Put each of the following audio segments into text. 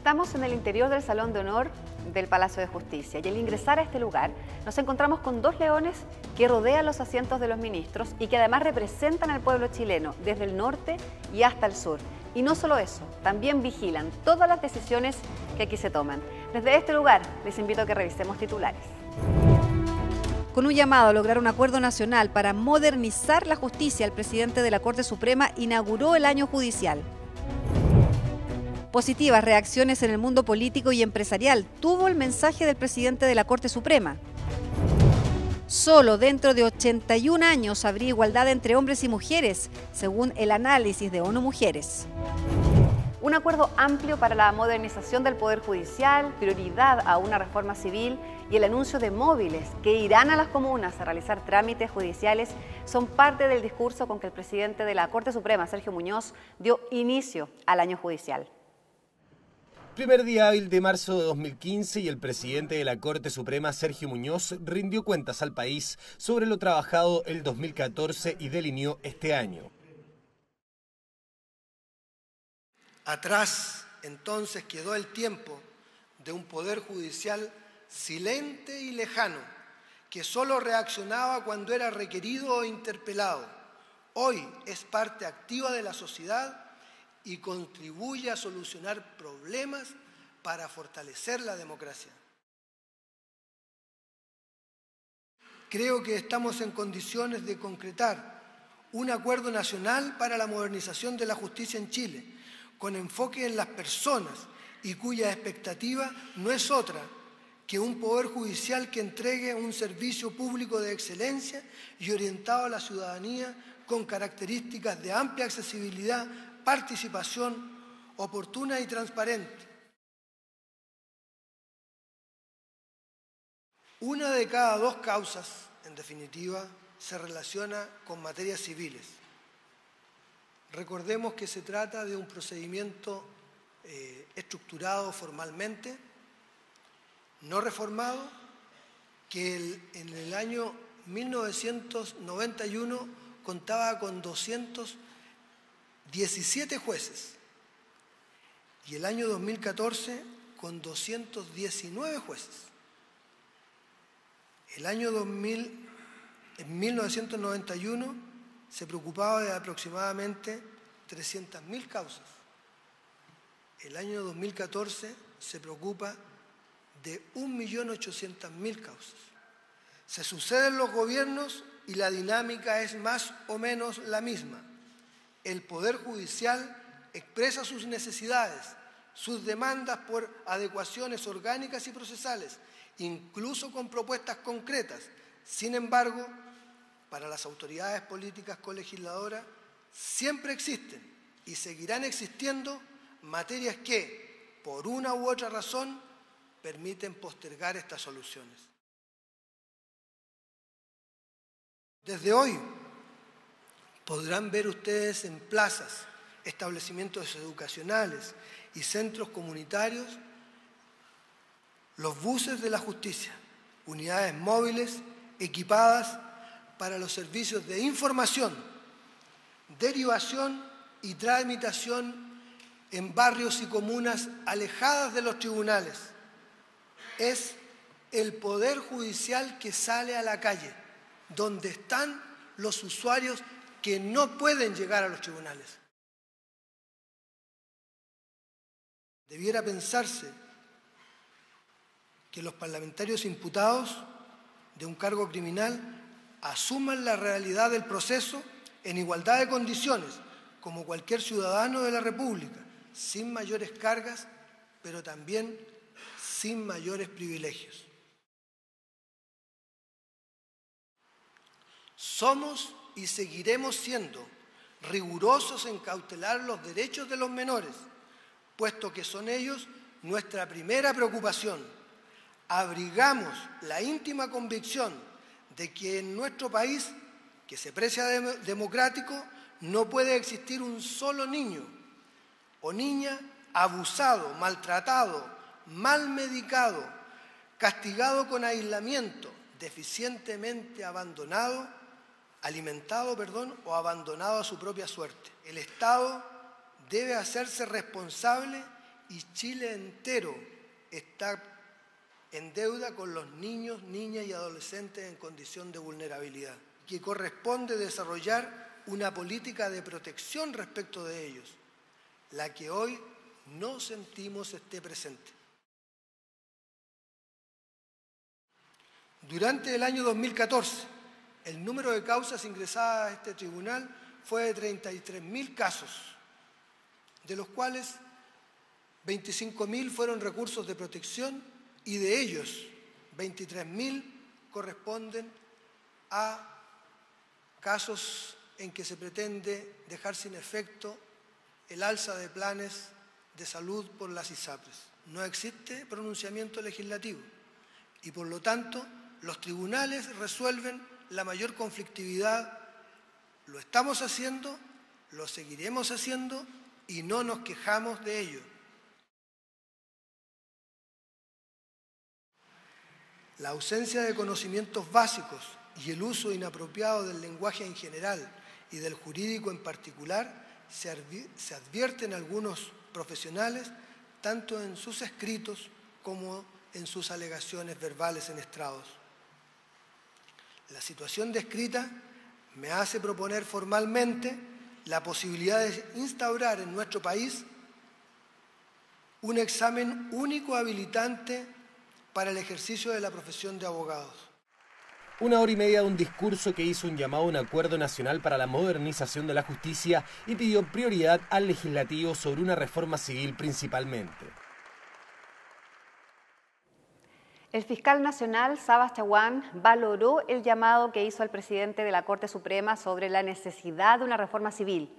Estamos en el interior del Salón de Honor del Palacio de Justicia y al ingresar a este lugar nos encontramos con dos leones que rodean los asientos de los ministros y que además representan al pueblo chileno desde el norte y hasta el sur. Y no solo eso, también vigilan todas las decisiones que aquí se toman. Desde este lugar les invito a que revisemos titulares. Con un llamado a lograr un acuerdo nacional para modernizar la justicia, el presidente de la Corte Suprema inauguró el año judicial. Positivas reacciones en el mundo político y empresarial tuvo el mensaje del presidente de la Corte Suprema. Solo dentro de 81 años habría igualdad entre hombres y mujeres, según el análisis de ONU Mujeres. Un acuerdo amplio para la modernización del Poder Judicial, prioridad a una reforma civil y el anuncio de móviles que irán a las comunas a realizar trámites judiciales son parte del discurso con que el presidente de la Corte Suprema, Sergio Muñoz, dio inicio al año judicial. Primer día hábil de marzo de 2015 y el presidente de la Corte Suprema, Sergio Muñoz, rindió cuentas al país sobre lo trabajado el 2014 y delineó este año. Atrás, entonces, quedó el tiempo de un poder judicial silente y lejano, que solo reaccionaba cuando era requerido o interpelado. Hoy es parte activa de la sociedad y contribuye a solucionar problemas para fortalecer la democracia. Creo que estamos en condiciones de concretar un acuerdo nacional para la modernización de la justicia en Chile, con enfoque en las personas y cuya expectativa no es otra que un poder judicial que entregue un servicio público de excelencia y orientado a la ciudadanía con características de amplia accesibilidad, participación oportuna y transparente. Una de cada dos causas, en definitiva, se relaciona con materias civiles. Recordemos que se trata de un procedimiento estructurado formalmente, no reformado, que en el año 1991 contaba con 217 jueces y el año 2014 con 219 jueces. En 1991 se preocupaba de aproximadamente 300.000 causas. El año 2014 se preocupa de 1.800.000 causas. Se suceden los gobiernos y la dinámica es más o menos la misma. El Poder Judicial expresa sus necesidades, sus demandas por adecuaciones orgánicas y procesales, incluso con propuestas concretas. Sin embargo, para las autoridades políticas colegisladoras siempre existen y seguirán existiendo materias que, por una u otra razón, permiten postergar estas soluciones. Desde hoy podrán ver ustedes en plazas, establecimientos educacionales y centros comunitarios los buses de la justicia, unidades móviles equipadas para los servicios de información, derivación y tramitación en barrios y comunas alejadas de los tribunales. Es el Poder Judicial que sale a la calle, donde están los usuarios que no pueden llegar a los tribunales. Debiera pensarse que los parlamentarios imputados de un cargo criminal asuman la realidad del proceso en igualdad de condiciones, como cualquier ciudadano de la República, sin mayores cargas, pero también sin mayores privilegios. Somos y seguiremos siendo rigurosos en cautelar los derechos de los menores, puesto que son ellos nuestra primera preocupación. Abrigamos la íntima convicción de que en nuestro país, que se precia democrático, no puede existir un solo niño o niña abusado, maltratado, mal medicado, castigado con aislamiento, deficientemente alimentado o abandonado a su propia suerte. El Estado debe hacerse responsable y Chile entero está en deuda con los niños, niñas y adolescentes en condición de vulnerabilidad, que corresponde desarrollar una política de protección respecto de ellos, la que hoy no sentimos esté presente. Durante el año 2014, el número de causas ingresadas a este tribunal fue de 33.000 casos, de los cuales 25.000 fueron recursos de protección y de ellos 23.000 corresponden a casos en que se pretende dejar sin efecto el alza de planes de salud por las ISAPRES. No existe pronunciamiento legislativo y por lo tanto los tribunales resuelven la mayor conflictividad. Lo estamos haciendo, lo seguiremos haciendo y no nos quejamos de ello. La ausencia de conocimientos básicos y el uso inapropiado del lenguaje en general y del jurídico en particular se advierte en algunos profesionales, tanto en sus escritos como en sus alegaciones verbales en estrados. La situación descrita me hace proponer formalmente la posibilidad de instaurar en nuestro país un examen único habilitante para el ejercicio de la profesión de abogados. 1 hora y media de un discurso que hizo un llamado a un acuerdo nacional para la modernización de la justicia y pidió prioridad al legislativo sobre una reforma civil principalmente. El fiscal nacional, Sabas Chaguán, valoró el llamado que hizo el presidente de la Corte Suprema sobre la necesidad de una reforma civil.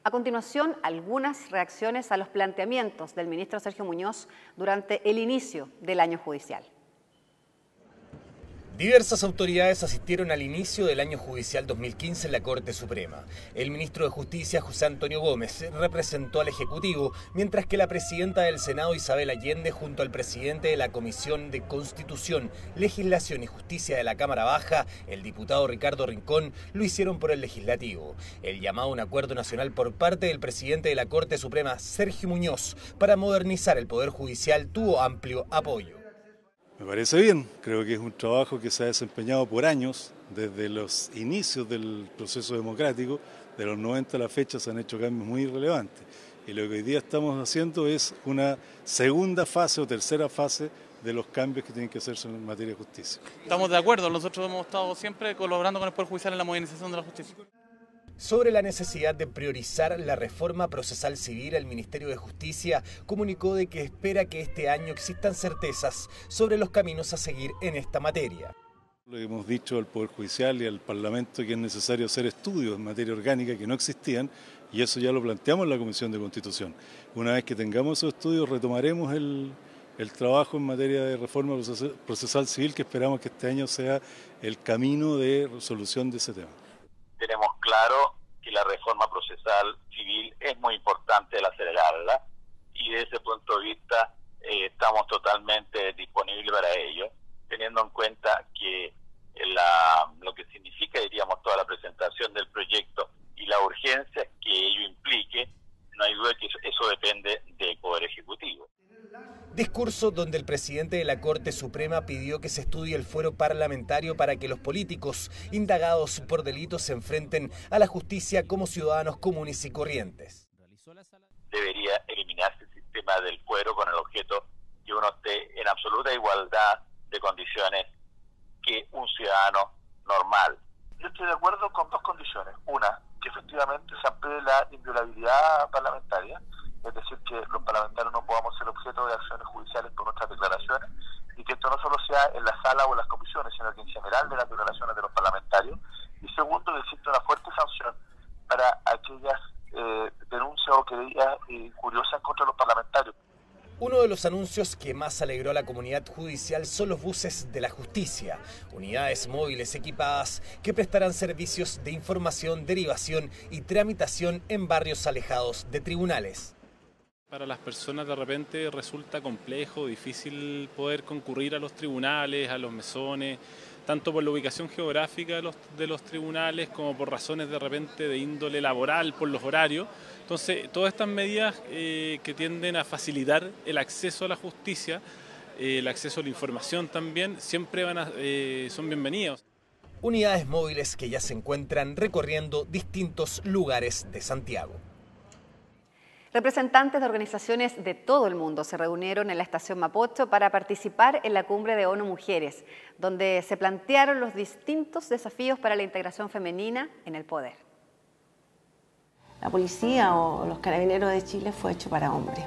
A continuación, algunas reacciones a los planteamientos del ministro Sergio Muñoz durante el inicio del año judicial. Diversas autoridades asistieron al inicio del año judicial 2015 en la Corte Suprema. El ministro de Justicia, José Antonio Gómez, representó al Ejecutivo, mientras que la presidenta del Senado, Isabel Allende, junto al presidente de la Comisión de Constitución, Legislación y Justicia de la Cámara Baja, el diputado Ricardo Rincón, lo hicieron por el Legislativo. El llamado a un acuerdo nacional por parte del presidente de la Corte Suprema, Sergio Muñoz, para modernizar el Poder Judicial tuvo amplio apoyo. Me parece bien, creo que es un trabajo que se ha desempeñado por años, desde los inicios del proceso democrático, de los 90 a la fecha se han hecho cambios muy relevantes. Y lo que hoy día estamos haciendo es una segunda fase o tercera fase de los cambios que tienen que hacerse en materia de justicia. Estamos de acuerdo, nosotros hemos estado siempre colaborando con el Poder Judicial en la modernización de la justicia. Sobre la necesidad de priorizar la reforma procesal civil, el Ministerio de Justicia comunicó de que espera que este año existan certezas sobre los caminos a seguir en esta materia. Lo que hemos dicho al Poder Judicial y al Parlamento es que es necesario hacer estudios en materia orgánica que no existían y eso ya lo planteamos en la Comisión de Constitución. Una vez que tengamos esos estudios retomaremos el trabajo en materia de reforma procesal civil que esperamos que este año sea el camino de resolución de ese tema. Tenemos claro que la reforma procesal civil es muy importante el acelerarla y desde ese punto de vista estamos totalmente disponibles para ello, teniendo en cuenta que lo que significa, diríamos, toda la presentación del proyecto y la urgencia que ello implique, no hay duda que eso depende del Poder Ejecutivo. Discurso donde el presidente de la Corte Suprema pidió que se estudie el fuero parlamentario para que los políticos indagados por delitos se enfrenten a la justicia como ciudadanos comunes y corrientes. Debería eliminarse el sistema del fuero con el objeto que uno esté en absoluta igualdad de condiciones que un ciudadano normal. Yo estoy de acuerdo con dos condiciones. Una, que efectivamente se amplíe la inviolabilidad parlamentaria, es decir, que los parlamentarios no podamos ser objeto de acciones judiciales por nuestras declaraciones y que esto no solo sea en la sala o en las comisiones, sino que en general de las declaraciones de los parlamentarios. Y segundo, que existe una fuerte sanción para aquellas denuncias o querellas curiosas contra los parlamentarios. Uno de los anuncios que más alegró a la comunidad judicial son los buses de la justicia, unidades móviles equipadas que prestarán servicios de información, derivación y tramitación en barrios alejados de tribunales. Para las personas de repente resulta complejo, difícil poder concurrir a los tribunales, a los mesones, tanto por la ubicación geográfica de los tribunales como por razones de repente de índole laboral, por los horarios. Entonces, todas estas medidas que tienden a facilitar el acceso a la justicia, el acceso a la información también, siempre son bienvenidos. Unidades móviles que ya se encuentran recorriendo distintos lugares de Santiago. Representantes de organizaciones de todo el mundo se reunieron en la estación Mapocho para participar en la cumbre de ONU Mujeres, donde se plantearon los distintos desafíos para la integración femenina en el poder. La policía o los carabineros de Chile fue hecho para hombres.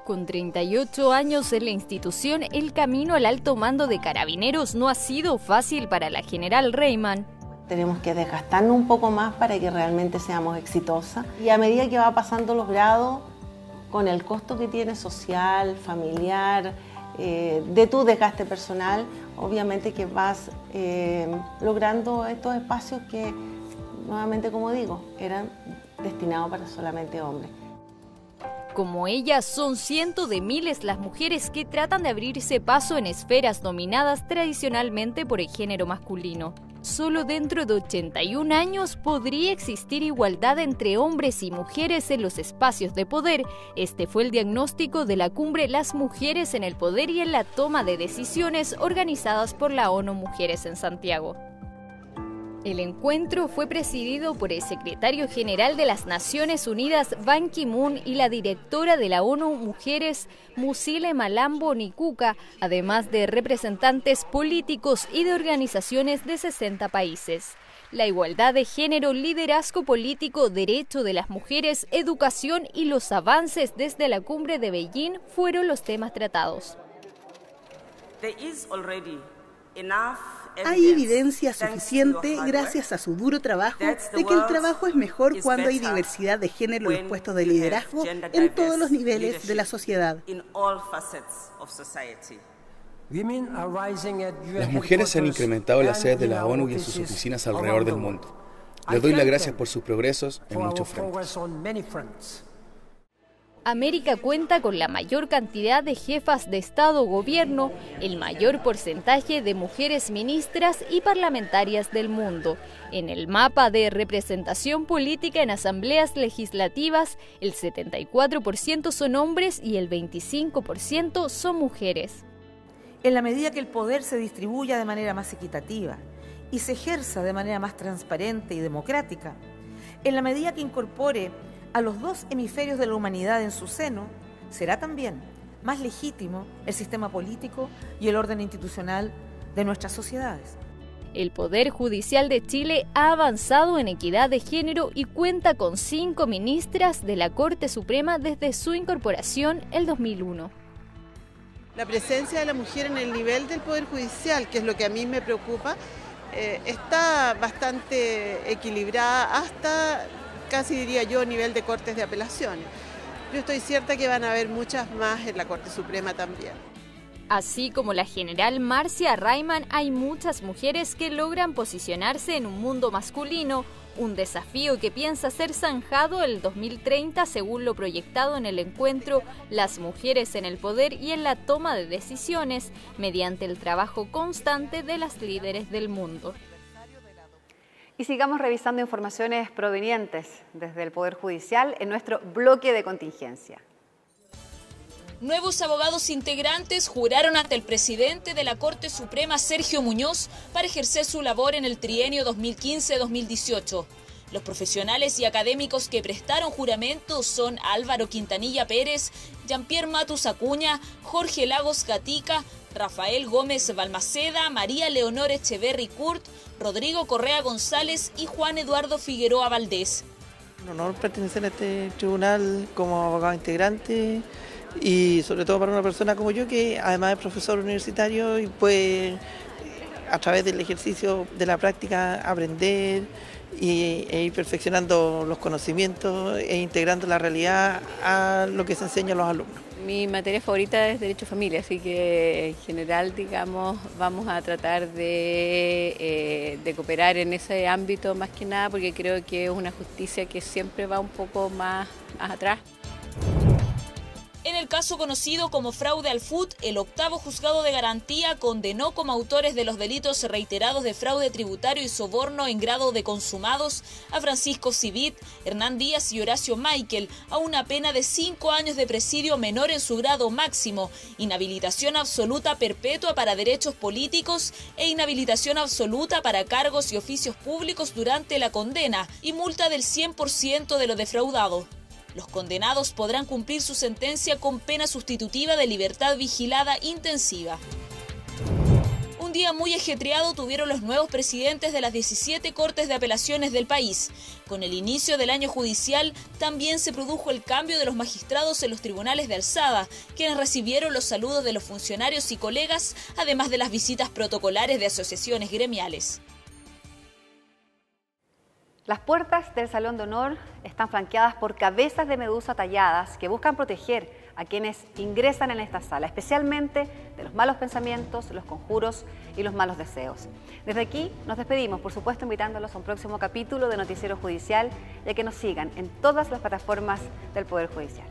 Con 38 años en la institución, el camino al alto mando de Carabineros no ha sido fácil para la general Reimann. Tenemos que desgastarnos un poco más para que realmente seamos exitosas. Y a medida que va pasando los grados, con el costo que tiene social, familiar, de tu desgaste personal, obviamente que vas logrando estos espacios que, nuevamente como digo, eran destinados para solamente hombres. Como ellas, son cientos de miles las mujeres que tratan de abrirse paso en esferas dominadas tradicionalmente por el género masculino. Solo dentro de 81 años podría existir igualdad entre hombres y mujeres en los espacios de poder. Este fue el diagnóstico de la cumbre Las Mujeres en el Poder y en la Toma de Decisiones organizadas por la ONU Mujeres en Santiago. El encuentro fue presidido por el secretario general de las Naciones Unidas, Ban Ki-moon, y la directora de la ONU Mujeres, Musile Malambo Nikuka, además de representantes políticos y de organizaciones de 60 países. La igualdad de género, liderazgo político, derecho de las mujeres, educación y los avances desde la cumbre de Beijing fueron los temas tratados. Hay evidencia suficiente, gracias a su duro trabajo, de que el trabajo es mejor cuando hay diversidad de género en los puestos de liderazgo en todos los niveles de la sociedad. Las mujeres se han incrementado en las sedes de la ONU y en sus oficinas alrededor del mundo. Les doy las gracias por sus progresos en muchos frentes. América cuenta con la mayor cantidad de jefas de Estado o Gobierno, el mayor porcentaje de mujeres ministras y parlamentarias del mundo. En el mapa de representación política en asambleas legislativas, el 74% son hombres y el 25% son mujeres. En la medida que el poder se distribuya de manera más equitativa y se ejerza de manera más transparente y democrática, en la medida que incorpore a los dos hemisferios de la humanidad en su seno, será también más legítimo el sistema político y el orden institucional de nuestras sociedades. El Poder Judicial de Chile ha avanzado en equidad de género y cuenta con 5 ministras de la Corte Suprema desde su incorporación el 2001. La presencia de la mujer en el nivel del Poder Judicial, que es lo que a mí me preocupa, está bastante equilibrada hasta, casi diría yo, nivel de cortes de apelaciones. Yo estoy cierta que van a haber muchas más en la Corte Suprema también. Así como la general Marcia Reimann, hay muchas mujeres que logran posicionarse en un mundo masculino, un desafío que piensa ser zanjado el 2030 según lo proyectado en el encuentro Las Mujeres en el Poder y en la Toma de Decisiones, mediante el trabajo constante de las líderes del mundo. Y sigamos revisando informaciones provenientes desde el Poder Judicial en nuestro bloque de contingencia. Nuevos abogados integrantes juraron ante el presidente de la Corte Suprema, Sergio Muñoz, para ejercer su labor en el trienio 2015-2018. Los profesionales y académicos que prestaron juramento son Álvaro Quintanilla Pérez, Jean-Pierre Matus Acuña, Jorge Lagos Gatica, Rafael Gómez Balmaceda, María Leonor Echeverri Curt, Rodrigo Correa González y Juan Eduardo Figueroa Valdés. Un honor pertenecer a este tribunal como abogado integrante y sobre todo para una persona como yo que además es profesor universitario y puede a través del ejercicio de la práctica aprender e ir perfeccionando los conocimientos e integrando la realidad a lo que se enseña a los alumnos. Mi materia favorita es Derecho Familia, así que en general, digamos, vamos a tratar de cooperar en ese ámbito más que nada, porque creo que es una justicia que siempre va un poco más atrás. En el caso conocido como fraude al FUT, el octavo juzgado de garantía condenó como autores de los delitos reiterados de fraude tributario y soborno en grado de consumados a Francisco Civit, Hernán Díaz y Horacio Michael a una pena de 5 años de presidio menor en su grado máximo, inhabilitación absoluta perpetua para derechos políticos e inhabilitación absoluta para cargos y oficios públicos durante la condena y multa del 100% de lo defraudado. Los condenados podrán cumplir su sentencia con pena sustitutiva de libertad vigilada intensiva. Un día muy ajetreado tuvieron los nuevos presidentes de las 17 Cortes de Apelaciones del país. Con el inicio del año judicial, también se produjo el cambio de los magistrados en los tribunales de alzada, quienes recibieron los saludos de los funcionarios y colegas, además de las visitas protocolares de asociaciones gremiales. Las puertas del Salón de Honor están flanqueadas por cabezas de medusa talladas que buscan proteger a quienes ingresan en esta sala, especialmente de los malos pensamientos, los conjuros y los malos deseos. Desde aquí nos despedimos, por supuesto invitándolos a un próximo capítulo de Noticiero Judicial y a que nos sigan en todas las plataformas del Poder Judicial.